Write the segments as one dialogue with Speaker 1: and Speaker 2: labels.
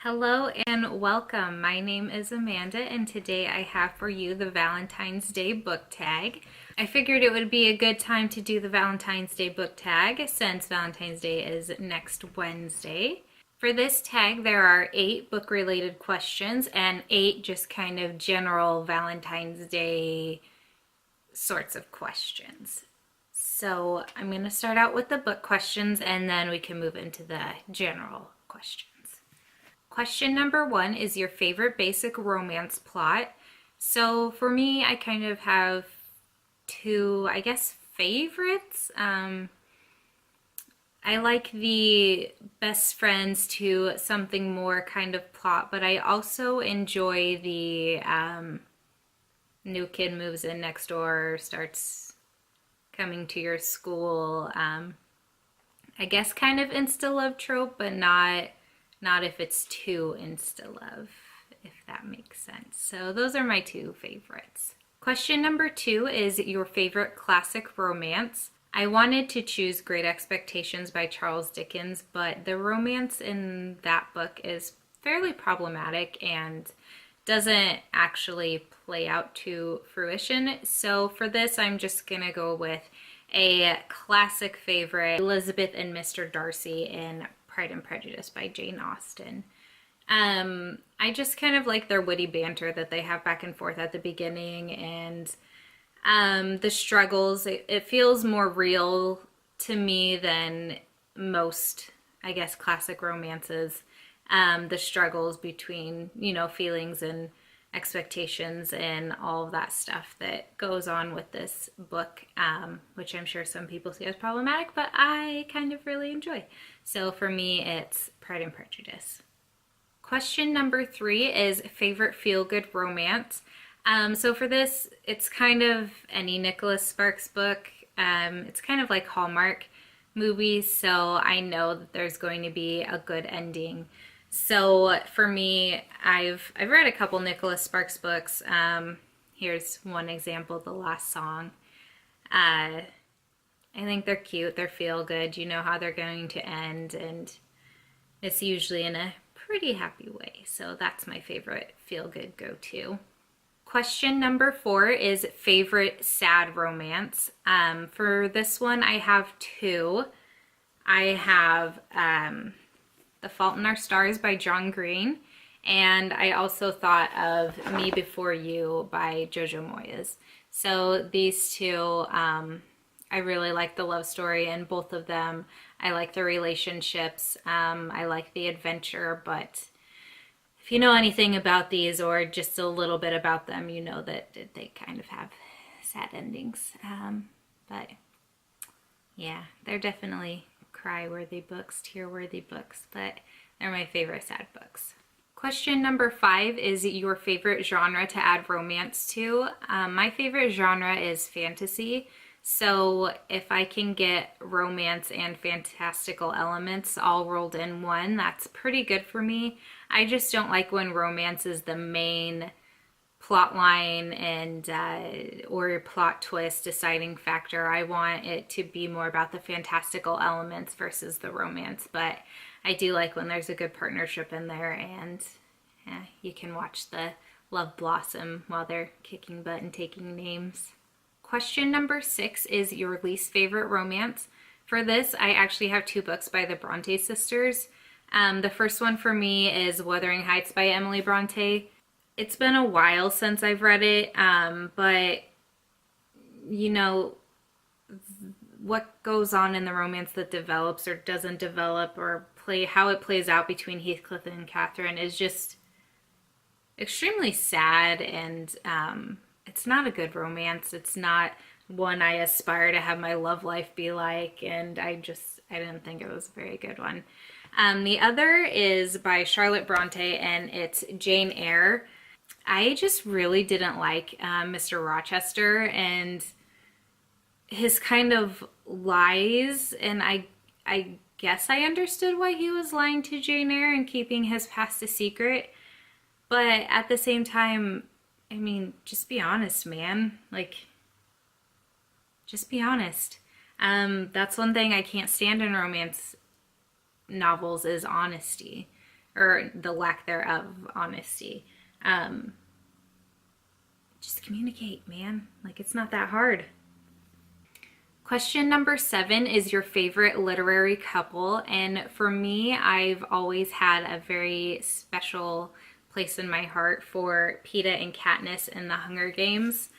Speaker 1: Hello and welcome. My name is Amanda, and today I have for you the Valentine's Day book tag. I figured it would be a good time to do the Valentine's Day book tag since Valentine's Day is next Wednesday. For this tag, there are 8 book-related questions and 8 just kind of general Valentine's Day sorts of questions. So I'm going to start out with the book questions and then we can move into the general questions. Question number 1 is your favorite basic romance plot. So for me, I kind of have 2, I guess, favorites. I like the best friends to something more kind of plot, but I also enjoy the new kid moves in next door, starts coming to your school. I guess kind of insta-love trope, but not if it's too insta-love, if that makes sense. So those are my 2 favorites. Question number 2 is your favorite classic romance. I wanted to choose Great Expectations by Charles Dickens, but the romance in that book is fairly problematic and doesn't actually play out to fruition. So for this, I'm just gonna go with a classic favorite, Elizabeth and Mr. Darcy in Pride and Prejudice by Jane Austen. I just kind of like their witty banter that they have back and forth at the beginning, and the struggles. It feels more real to me than most, I guess, classic romances. The struggles between, feelings and expectations and all of that stuff that goes on with this book, which I'm sure some people see as problematic, but I kind of really enjoy. So for me, it's Pride and Prejudice. Question number 3 is favorite feel-good romance. So for this, it's kind of any Nicholas Sparks book. It's kind of like Hallmark movies, so I know that there's going to be a good ending. So for me, I've read a couple Nicholas Sparks books. Here's one example, The Last Song. I think they're cute, they're feel good, you know how they're going to end, and it's usually in a pretty happy way. So that's my favorite feel good go-to. Question number 4 is favorite sad romance. For this one, I have 2. I have The Fault in Our Stars by John Green, and I also thought of Me Before You by Jojo Moyes. So these 2, I really like the love story in both of them. I like the relationships. I like the adventure, but if you know anything about these or just a little bit about them, you know that they kind of have sad endings. But yeah, they're definitely cry-worthy books, tear-worthy books, but they're my favorite sad books. Question number 5 is your favorite genre to add romance to. My favorite genre is fantasy. So if I can get romance and fantastical elements all rolled in one, that's pretty good for me. I just don't like when romance is the main plot line and or plot twist deciding factor. I want it to be more about the fantastical elements versus the romance, but I do like when there's a good partnership in there and you can watch the love blossom while they're kicking butt and taking names. Question number 6 is your least favorite romance. For this, I actually have 2 books by the Bronte sisters. The first one for me is Wuthering Heights by Emily Bronte. It's been a while since I've read it, but what goes on in the romance that develops or doesn't develop or how it plays out between Heathcliff and Catherine is just extremely sad, and it's not a good romance. It's not one I aspire to have my love life be like, and I didn't think it was a very good one. The other is by Charlotte Bronte, and it's Jane Eyre. I just really didn't like Mr. Rochester and his kind of lies, and I guess I understood why he was lying to Jane Eyre and keeping his past a secret, but at the same time, I mean, just be honest, man. Like, just be honest. That's one thing I can't stand in romance novels is honesty. or the lack thereof honesty. Just communicate, man. Like, it's not that hard. Question number 7 is your favorite literary couple. And for me, I've always had a very special place in my heart for Peeta and Katniss in the Hunger Games.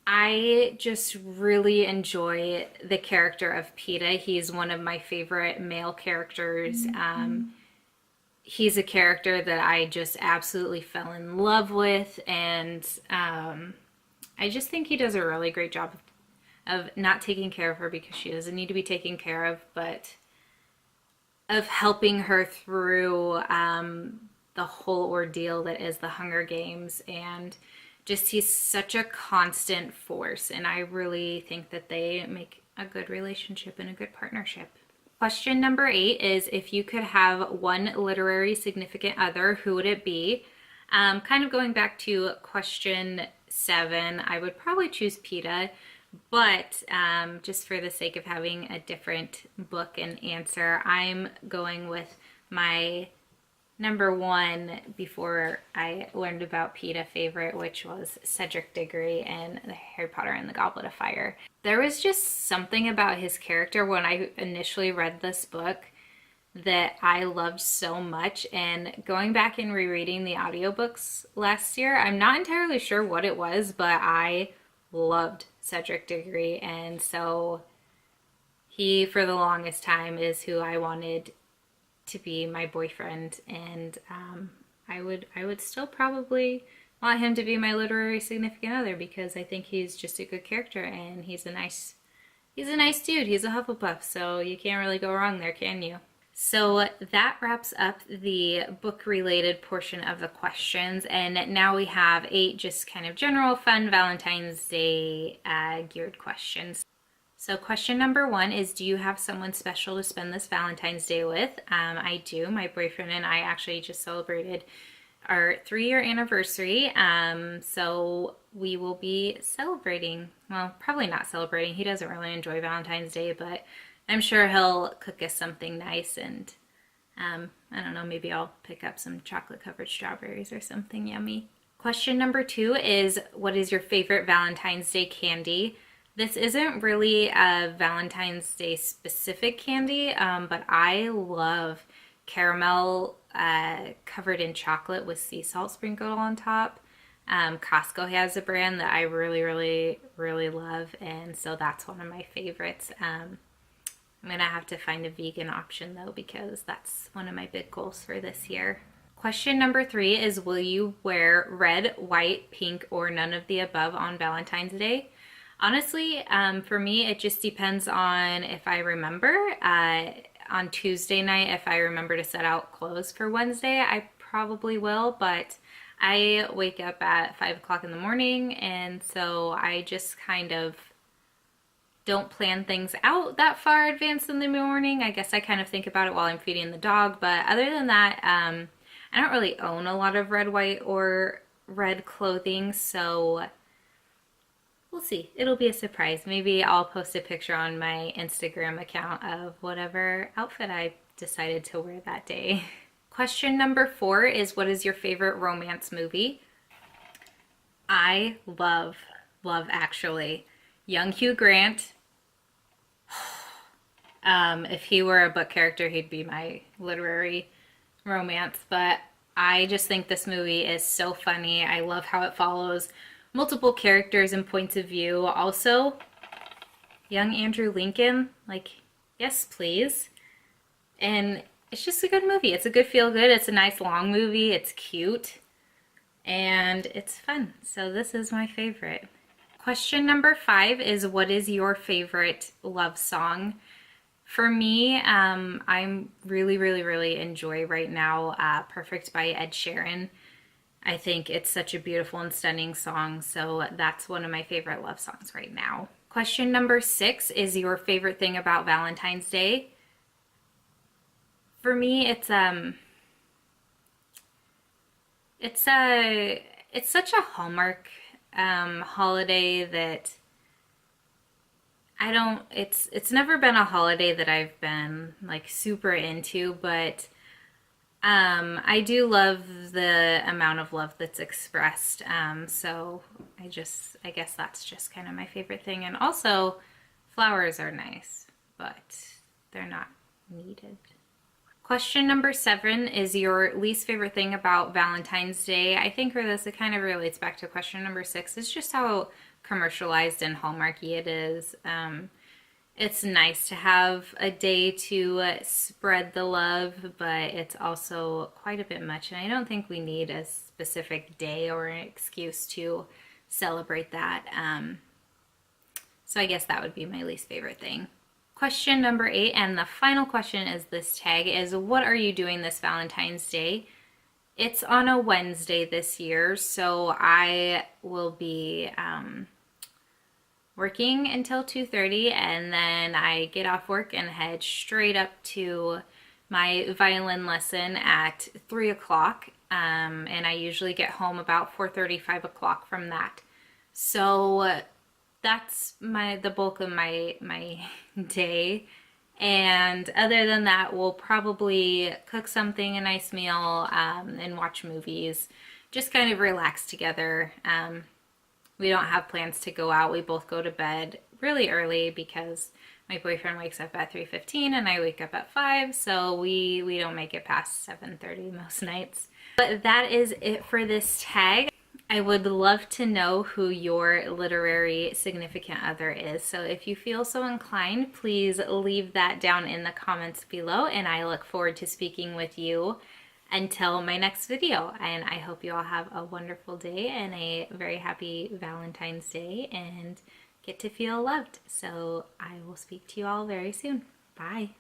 Speaker 1: I just really enjoy the character of Peeta. He's one of my favorite male characters. He's a character that I just absolutely fell in love with, and I just think he does a really great job of not taking care of her because she doesn't need to be taken care of, but of helping her through the whole ordeal that is the Hunger Games. And just, he's such a constant force, and I really think that they make a good relationship and a good partnership. Question number 8 is, if you could have one literary significant other, who would it be? Kind of going back to question 7, I would probably choose Peeta, but just for the sake of having a different book and answer, I'm going with my number 1 before I learned about Peeta favorite, which was Cedric Diggory in the Harry Potter and the Goblet of Fire. There was just something about his character when I initially read this book that I loved so much, and going back and rereading the audiobooks last year, I'm not entirely sure what it was, but I loved Cedric Diggory, and so he, for the longest time, is who I wanted to be my boyfriend, and I would still probably want him to be my literary significant other because I think he's just a good character, and he's a nice dude. He's a Hufflepuff, so you can't really go wrong there, can you? So that wraps up the book-related portion of the questions, and now we have 8 just kind of general fun Valentine's Day geared questions. So question number 1 is, do you have someone special to spend this Valentine's Day with? I do. My boyfriend and I actually just celebrated our 3-year anniversary, so we will be celebrating. Well, probably not celebrating. He doesn't really enjoy Valentine's Day, but I'm sure he'll cook us something nice, and I don't know, maybe I'll pick up some chocolate-covered strawberries or something yummy. Question number 2 is, what is your favorite Valentine's Day candy? This isn't really a Valentine's Day specific candy, but I love caramel covered in chocolate with sea salt sprinkled on top. Costco has a brand that I really, really, really love, and so that's one of my favorites. I'm gonna have to find a vegan option though, because that's one of my big goals for this year. Question number 3 is, will you wear red, white, pink, or none of the above on Valentine's Day? Honestly, for me, it just depends on if I remember. On Tuesday night, if I remember to set out clothes for Wednesday, I probably will, but I wake up at 5 o'clock in the morning, and so I just kind of don't plan things out that far advanced in the morning. I guess I kind of think about it while I'm feeding the dog, but other than that, I don't really own a lot of red, white, or red clothing, so we'll see. It'll be a surprise. Maybe I'll post a picture on my Instagram account of whatever outfit I decided to wear that day. Question number 4 is, what is your favorite romance movie? I love actually, young Hugh Grant. If he were a book character, he'd be my literary romance, but I just think this movie is so funny. I love how it follows multiple characters and points of view. Also, young Andrew Lincoln, like, yes please. And it's just a good movie. It's a good feel good. It's a nice long movie. It's cute and it's fun. So this is my favorite. Question number 5 is, what is your favorite love song? For me, I'm really enjoy right now Perfect by Ed Sheeran. I think it's such a beautiful and stunning song, so that's one of my favorite love songs right now. Question number 6 is, your favorite thing about Valentine's Day? For me, it's such a Hallmark holiday that it's never been a holiday that I've been like super into, but I do love the amount of love that's expressed. So I guess that's just kind of my favorite thing. And also, flowers are nice, but they're not needed. Question number 7 is your least favorite thing about Valentine's Day. I think for this, it kind of relates back to question number 6. It's just how commercialized and hallmarky it is. It's nice to have a day to spread the love, but it's also quite a bit much. And I don't think we need a specific day or an excuse to celebrate that. So I guess that would be my least favorite thing. Question number 8, and the final question is this tag, is what are you doing this Valentine's Day? It's on a Wednesday this year, so I will be working until 2:30, and then I get off work and head straight up to my violin lesson at 3 o'clock, and I usually get home about 4:30, 5 o'clock from that. So that's the bulk of my day. And other than that, we'll probably cook something, a nice meal, and watch movies. Just kind of relax together. We don't have plans to go out. We both go to bed really early because my boyfriend wakes up at 3:15 and I wake up at 5, so we don't make it past 7:30 most nights. But that is it for this tag. I would love to know who your literary significant other is. So if you feel so inclined, please leave that down in the comments below, and I look forward to speaking with you until my next video. And I hope you all have a wonderful day and a very happy Valentine's Day and get to feel loved. So I will speak to you all very soon. Bye.